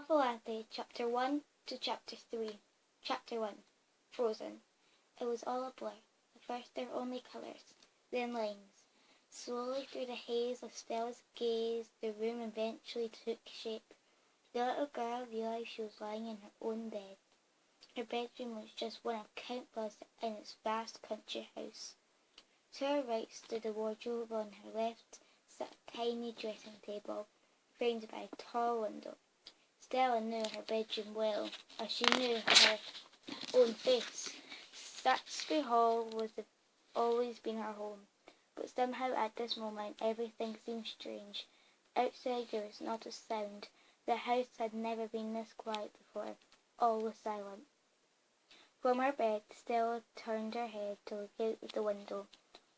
Auntie, Chapter 1 to Chapter 3. Chapter 1. Frozen. It was all a blur. At first there were only colours, then lines. Slowly through the haze of Stella's gaze, the room eventually took shape. The little girl realised she was lying in her own bed. Her bedroom was just one of countless in its vast country house. To her right stood a wardrobe, on her left sat a tiny dressing table, framed by a tall window. Stella knew her bedroom well, as she knew her own face. Saxby Hall was always been her home, but somehow at this moment everything seemed strange. Outside there was not a sound. The house had never been this quiet before. All was silent. From her bed, Stella turned her head to look out of the window.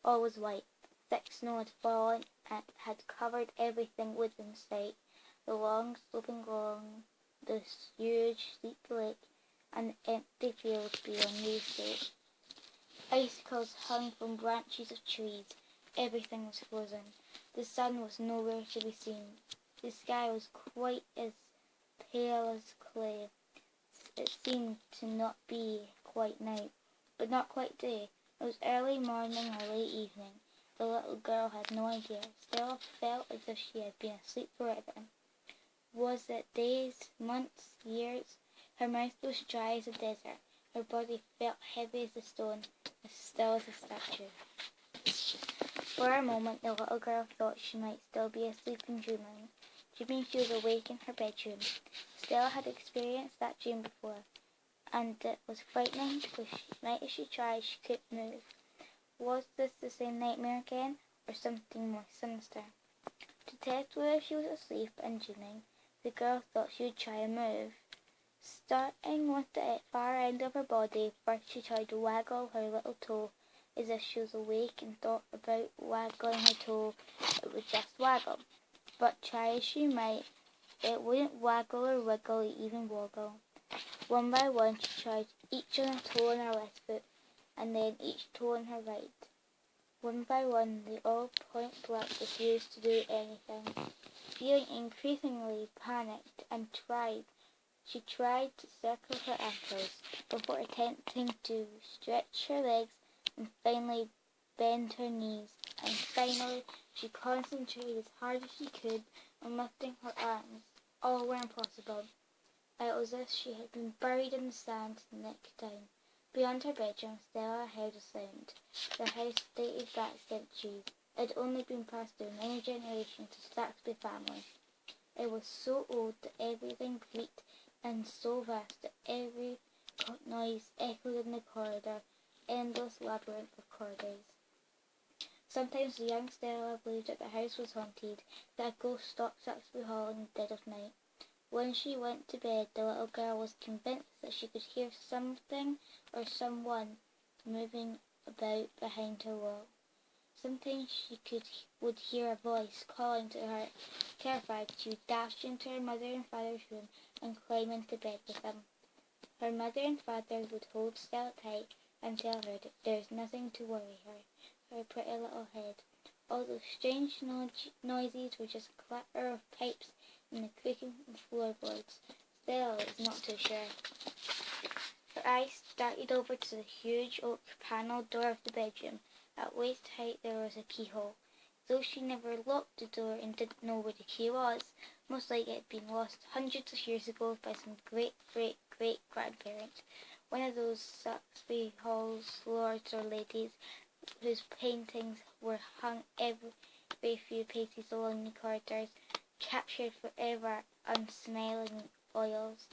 All was white. Thick snow had fallen and had covered everything within sight. The long sloping lawn, the huge steep lake, and the empty fields beyond the estate. Icicles hung from branches of trees. Everything was frozen. The sun was nowhere to be seen. The sky was quite as pale as clay. It seemed to not be quite night, but not quite day. It was early morning or late evening. The little girl had no idea. Stella felt as if she had been asleep forever. Was it days, months, years? Her mouth was dry as a desert. Her body felt heavy as a stone, as still as a statue. For a moment the little girl thought she might still be asleep and dreaming she was awake in her bedroom. Stella had experienced that dream before, and it was frightening because night as she tried she couldn't move. Was this the same nightmare again, or something more sinister? To test whether she was asleep and dreaming, the girl thought she would try a move. Starting with the far end of her body, first she tried to waggle her little toe as if she was awake and thought about waggling her toe. It would just waggle. But try as she might, it wouldn't waggle or wiggle or even woggle. One by one she tried each on her toe on her left foot, and then each toe on her right. One by one they all point blank refused to do anything. Feeling increasingly panicked she tried to circle her ankles before attempting to stretch her legs and finally bend her knees, and finally she concentrated as hard as she could on lifting her arms. All were impossible. It was as if she had been buried in the sand neck down. Beyond her bedroom, Stella heard a sound. The house dated back centuries. It had only been passed through many generations of the Saxby family. It was so old that everything creaked, and so vast that every noise echoed in the corridor, endless labyrinth of corridors. Sometimes the young Stella believed that the house was haunted, that a ghost stalked Saxby Hall in the dead of night. When she went to bed, the little girl was convinced that she could hear something or someone moving about behind her wall. Sometimes would hear a voice calling to her. Terrified, she would dash into her mother and father's room and climb into bed with them. Her mother and father would hold Stella tight and tell her that there is nothing to worry her pretty little head. All those strange noises were just a clatter of pipes and the creaking of floorboards. Stella was not too sure. Her eyes darted over to the huge oak panelled door of the bedroom. At waist height there was a keyhole. Though she never locked the door and didn't know where the key was, most likely it had been lost hundreds of years ago by some great-great-great-grandparent, one of those Saxby Hall's lords or ladies whose paintings were hung every few paces along the corridors, captured forever unsmiling oils.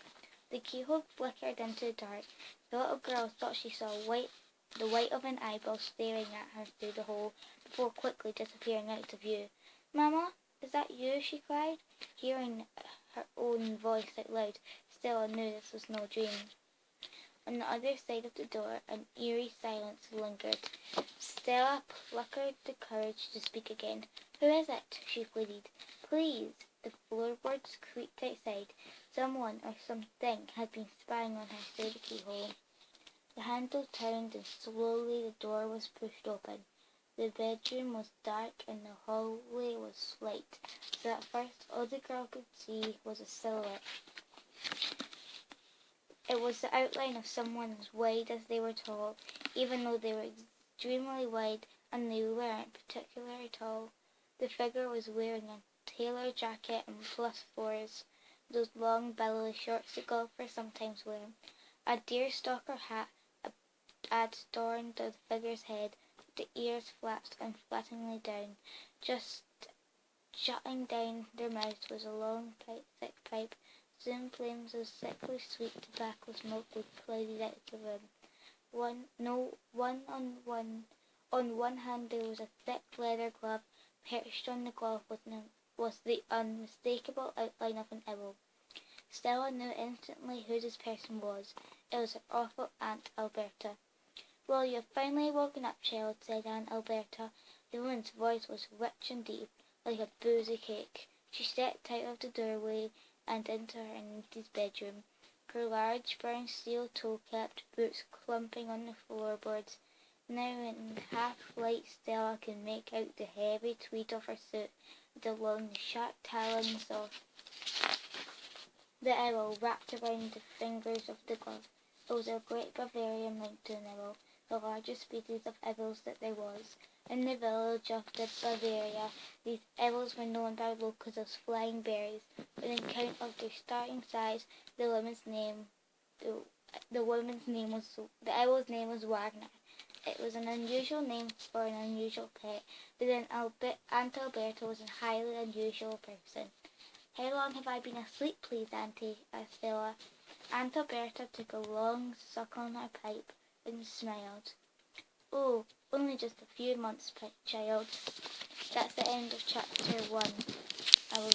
The keyhole flickered into the dark. The little girl thought she saw the white of an eyeball staring at her through the hole before quickly disappearing out of view. "Mamma, is that you?" she cried. Hearing her own voice out loud, Stella knew this was no dream. On the other side of the door, an eerie silence lingered. Stella plucked the courage to speak again. "Who is it?" she pleaded. "Please." The floorboards creaked outside. Someone or something had been spying on her through the keyhole. The handle turned and slowly the door was pushed open. The bedroom was dark and the hallway was light, so at first all the girl could see was a silhouette. It was the outline of someone as wide as they were tall, even though they were extremely wide and they weren't particularly tall. The figure was wearing a tailor jacket and plus fours, those long billowy shorts that golfers sometimes wear. A deerstalker hat adorned the figure's head, the ears flat and flatteningly down. Just jutting down their mouths was a long, thick pipe. Soon flames of sickly sweet tobacco smoke would clouded out the room. On one hand there was a thick leather glove. Perched on the glove was the unmistakable outline of an owl. Stella knew instantly who this person was. It was her awful Aunt Alberta. "Well, you have finally woken up, child," said Aunt Alberta. The woman's voice was rich and deep, like a boozy cake. She stepped out of the doorway and into her auntie's bedroom, her large brown steel toe-capped boots clumping on the floorboards. Now in the half-light Stella could make out the heavy tweed of her suit, and along the sharp talons of the owl wrapped around the fingers of the glove. It was a great Bavarian mountain owl, the largest species of owls that there was. In the village of the Bavaria, these owls were known by locals as flying berries. On account of their startling size, the owl's name was Wagner. It was an unusual name for an unusual pet, but then Aunt Alberta was a highly unusual person. "How long have I been asleep, please, Auntie?" asked Stella. Aunt Alberta took a long suck on her pipe and smiled. "Oh, only just a few months, child." That's the end of chapter 1. I will